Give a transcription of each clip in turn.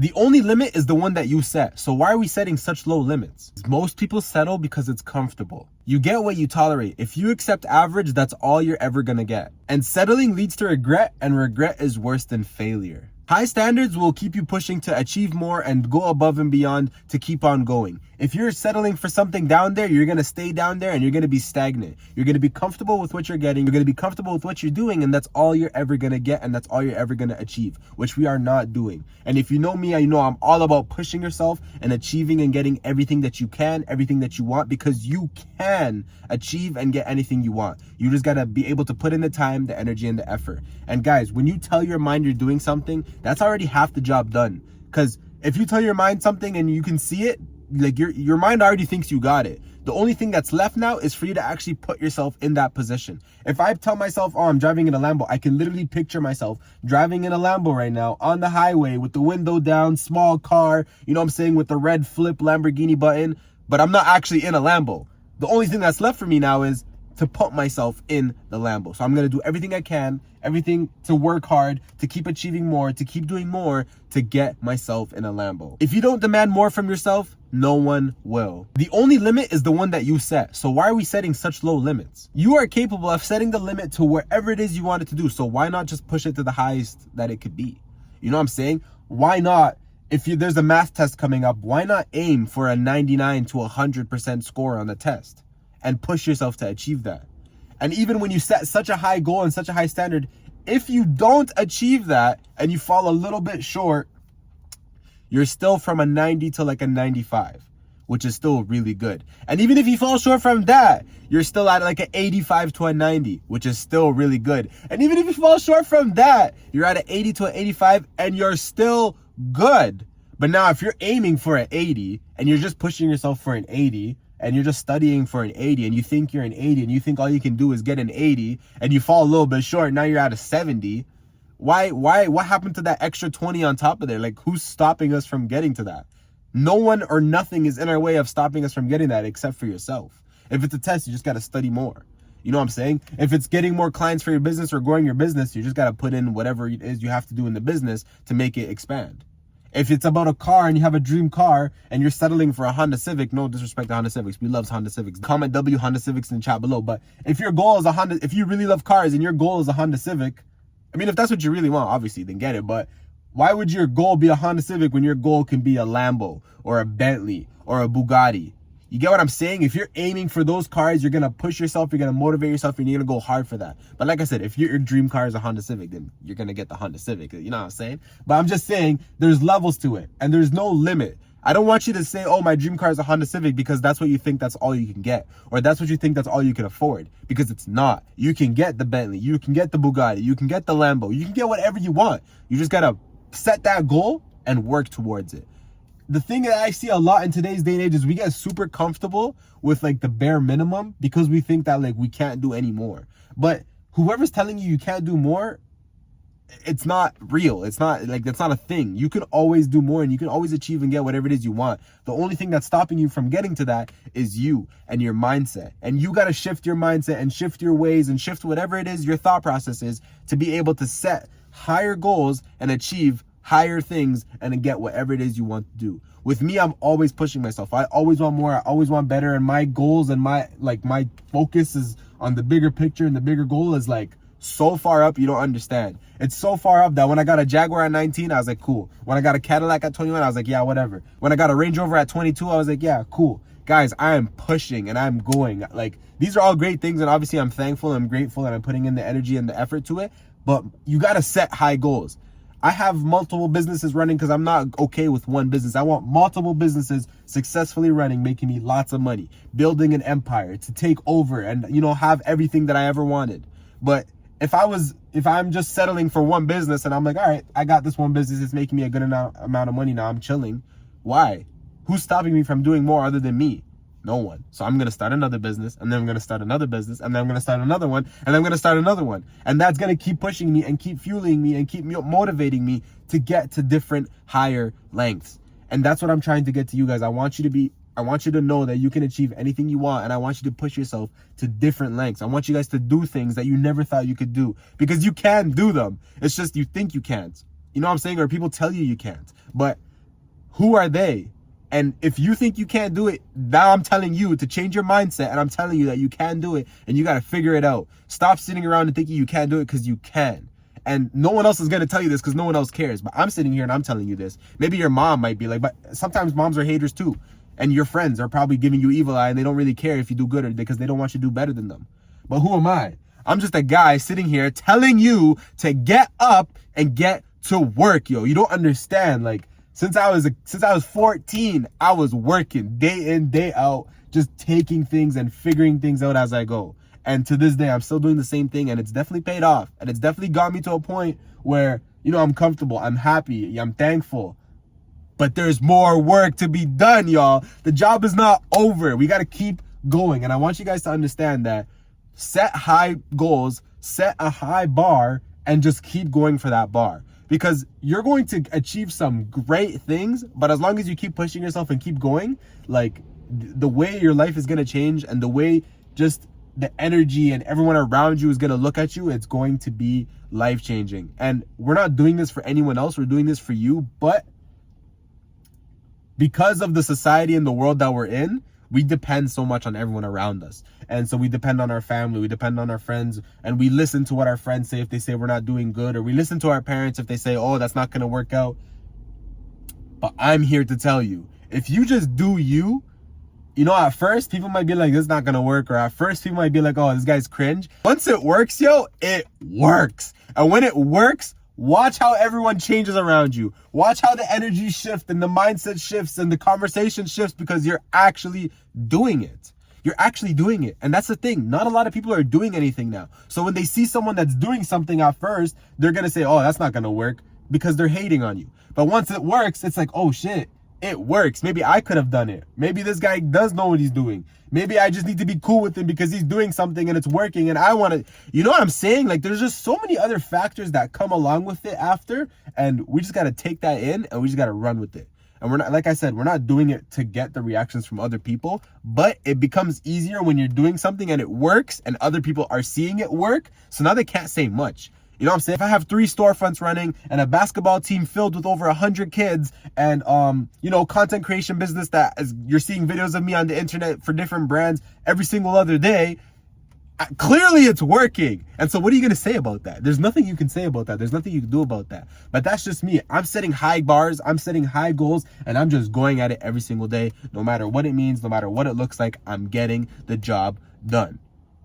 The only limit is the one that you set. So why are we setting such low limits? Most people settle because it's comfortable. You get what you tolerate. If you accept average, that's all you're ever gonna get. And settling leads to regret, and regret is worse than failure. High standards will keep you pushing to achieve more and go above and beyond to keep on going. If you're settling for something down there, you're going to stay down there and you're going to be stagnant. You're going to be comfortable with what you're getting. You're going to be comfortable with what you're doing, and that's all you're ever going to get, and that's all you're ever going to achieve, which we are not doing. And if you know me, you know I'm all about pushing yourself and achieving and getting everything that you can, everything that you want, because you can achieve and get anything you want. You just got to be able to put in the time, the energy, and the effort. And guys, when you tell your mind you're doing something, that's already half the job done. Because if you tell your mind something and you can see it, like your mind already thinks you got it. The only thing that's left now is for you to actually put yourself in that position. If I tell myself, oh, I'm driving in a Lambo, I can literally picture myself driving in a Lambo right now on the highway with the window down, small car, you know what I'm saying, with the red flip Lamborghini button, but I'm not actually in a Lambo. The only thing that's left for me now is to put myself in the Lambo. So I'm going to do everything I can, everything to work hard, to keep achieving more, to keep doing more, to get myself in a Lambo. If you don't demand more from yourself, no one will. The only limit is the one that you set. So why are we setting such low limits? You are capable of setting the limit to wherever it is you want it to do. So why not just push it to the highest that it could be? You know what I'm saying? Why not? If there's a math test coming up, why not aim for a 99 to 100% score on the test and push yourself to achieve that? And even when you set such a high goal and such a high standard, if you don't achieve that and you fall a little bit short, you're still from a 90 to like a 95, which is still really good. And even if you fall short from that, you're still at like an 85 to a 90, which is still really good. And even if you fall short from that, you're at an 80 to an 85 and you're still good. But now if you're aiming for an 80 and you're just pushing yourself for an 80 and you're just studying for an 80 and you think you're an 80 and you think all you can do is get an 80 and you fall a little bit short, now you're at a 70. What happened to that extra 20 on top of there? Like, who's stopping us from getting to that? No one or nothing is in our way of stopping us from getting that except for yourself. If it's a test, you just got to study more. You know what I'm saying? If it's getting more clients for your business or growing your business, you just got to put in whatever it is you have to do in the business to make it expand. If it's about a car and you have a dream car and you're settling for a Honda Civic, no disrespect to Honda Civics, we love Honda Civics. Comment W Honda Civics in the chat below. But if your goal is a Honda, if you really love cars and your goal is a Honda Civic, I mean, if that's what you really want, obviously, then get it. But why would your goal be a Honda Civic when your goal can be a Lambo or a Bentley or a Bugatti? You get what I'm saying? If you're aiming for those cars, you're going to push yourself, you're going to motivate yourself, and you're going to go hard for that. But like I said, if your dream car is a Honda Civic, then you're going to get the Honda Civic. You know what I'm saying? But I'm just saying there's levels to it and there's no limit. I don't want you to say, oh, my dream car is a Honda Civic because that's what you think that's all you can get. Or that's what you think that's all you can afford. Because it's not. You can get the Bentley. You can get the Bugatti. You can get the Lambo. You can get whatever you want. You just got to set that goal and work towards it. The thing that I see a lot in today's day and age is we get super comfortable with like the bare minimum because we think that like we can't do any more. But whoever's telling you can't do more, it's not real. It's not like, that's not a thing. You can always do more and you can always achieve and get whatever it is you want. The only thing that's stopping you from getting to that is you and your mindset. And you got to shift your mindset and shift your ways and shift whatever it is your thought process is to be able to set higher goals and achieve higher things and then get whatever it is you want to do. With me, I'm always pushing myself. I always want more. I always want better. And my goals and my focus is on the bigger picture, and the bigger goal is like so far up you don't understand. It's so far up that when I got a Jaguar at 19, I was like, cool. When I got a Cadillac at 21, I was like, yeah, whatever. When I got a Range Rover at 22, I was like, yeah, cool. Guys, I am pushing and I'm going. Like, these are all great things, and obviously I'm thankful and I'm grateful and I'm putting in the energy and the effort to it, but you got to set high goals. I have multiple businesses running because I'm not okay with one business. I want multiple businesses successfully running, making me lots of money, building an empire to take over and, you know, have everything that I ever wanted. But if I'm just settling for one business and I'm like, all right, I got this one business, it's making me a good amount of money now, I'm chilling. Why? Who's stopping me from doing more other than me? No one. So I'm going to start another business, and then I'm going to start another business, and then I'm going to start another one, and then I'm going to start another one. And that's going to keep pushing me and keep fueling me and keep motivating me to get to different higher lengths. And that's what I'm trying to get to you guys. I want you to know that you can achieve anything you want, and I want you to push yourself to different lengths. I want you guys to do things that you never thought you could do, because you can do them. It's just you think you can't. You know what I'm saying? Or people tell you you can't. But who are they? And if you think you can't do it, now I'm telling you to change your mindset, and I'm telling you that you can do it, and you got to figure it out. Stop sitting around and thinking you can't do it, because you can. And no one else is going to tell you this because no one else cares. But I'm sitting here and I'm telling you this. Maybe your mom might be like, but sometimes moms are haters too. And your friends are probably giving you evil eye, and they don't really care if you do good or because they don't want you to do better than them. But who am I? I'm just a guy sitting here telling you to get up and get to work, yo. You don't understand. Like, since I was 14, I was working day in, day out, just taking things and figuring things out as I go. And to this day, I'm still doing the same thing, and it's definitely paid off. And it's definitely got me to a point where, you know, I'm comfortable, I'm happy, I'm thankful. But there's more work to be done, y'all. The job is not over. We got to keep going. And I want you guys to understand that. Set high goals, set a high bar, and just keep going for that bar. Because you're going to achieve some great things, but as long as you keep pushing yourself and keep going, like, the way your life is going to change, and the way just the energy and everyone around you is going to look at you, it's going to be life-changing. And we're not doing this for anyone else. We're doing this for you. But because of the society and the world that we're in, we depend so much on everyone around us. And so we depend on our family, we depend on our friends, and we listen to what our friends say if they say we're not doing good, or we listen to our parents if they say, oh, that's not going to work out. But I'm here to tell you, if you just do you, you know, at first people might be like, this is not going to work. Or at first people might be like, oh, this guy's cringe. Once it works, yo, it works. And when it works, watch how everyone changes around you. Watch how the energy shifts and the mindset shifts and the conversation shifts, because you're actually doing it. You're actually doing it. And that's the thing. Not a lot of people are doing anything now. So when they see someone that's doing something at first, they're going to say, oh, that's not going to work, because they're hating on you. But once it works, it's like, oh shit, it works. Maybe I could have done it. Maybe this guy does know what he's doing. Maybe I just need to be cool with him because he's doing something and it's working, and I want to, you know what I'm saying? Like, there's just so many other factors that come along with it after, and we just got to take that in, and we just got to run with it. And we're not, like I said, we're not doing it to get the reactions from other people, but it becomes easier when you're doing something and it works and other people are seeing it work. So now they can't say much. You know what I'm saying? If I have 3 storefronts running and a basketball team filled with over 100 kids, and, you know, content creation business that is, you're seeing videos of me on the internet for different brands every single other day, clearly it's working. And so what are you going to say about that? There's nothing you can say about that. There's nothing you can do about that. But that's just me. I'm setting high bars. I'm setting high goals, and I'm just going at it every single day. No matter what it means, no matter what it looks like, I'm getting the job done.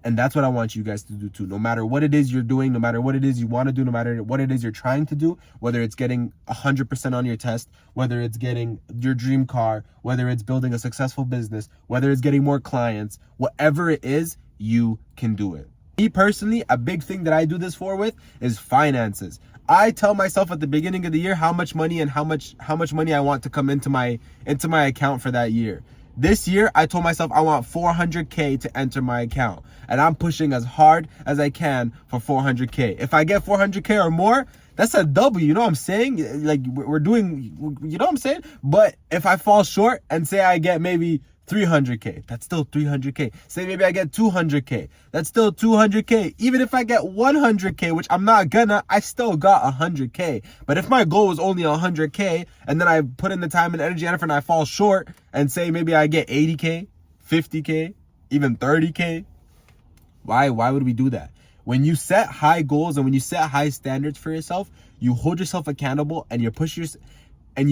And that's what I want you guys to do too. No matter what it is you're doing, no matter what it is you want to do, no matter what it is you're trying to do, whether it's getting 100% on your test, whether it's getting your dream car, whether it's building a successful business, whether it's getting more clients, whatever it is, you can do it. Me personally, a big thing that I do this for with is finances. I tell myself at the beginning of the year how much money and how much money I want to come into my account for that year. This year, I told myself I want 400K to enter my account, and I'm pushing as hard as I can for 400K. If I get 400K or more, that's a W, you know what I'm saying? Like, we're doing, you know what I'm saying? But if I fall short and say I get maybe 300K, that's still 300K. Say maybe I get 200K, that's still 200K. Even if I get 100K, which I'm not gonna, I still got 100K. But if my goal was only 100K, and then I put in the time and energy and effort and I fall short, and say maybe I get 80K, 50K, even 30K, why would we do that? When you set high goals and when you set high standards for yourself, you hold yourself accountable, and you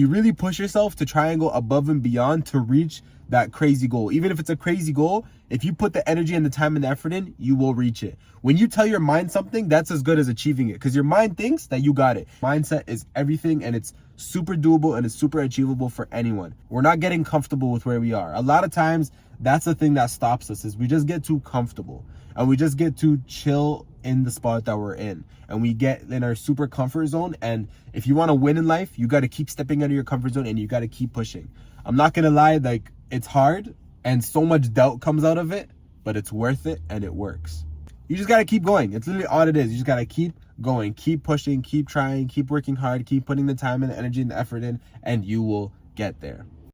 really push yourself to try and go above and beyond to reach that crazy goal. Even if it's a crazy goal, if you put the energy and the time and the effort in, you will reach it. When you tell your mind something, that's as good as achieving it, because your mind thinks that you got it. Mindset is everything, and it's super doable and it's super achievable for anyone. We're not getting comfortable with where we are. A lot of times, that's the thing that stops us, is we just get too comfortable, and we just get too chill in the spot that we're in, and we get in our super comfort zone. And if you want to win in life, you got to keep stepping out of your comfort zone, and you got to keep pushing. I'm not gonna lie, like, it's hard and so much doubt comes out of it, but it's worth it and it works. You just got to keep going. It's literally all it is. You just got to keep going, keep pushing, keep trying, keep working hard, keep putting the time and the energy and the effort in, and you will get there.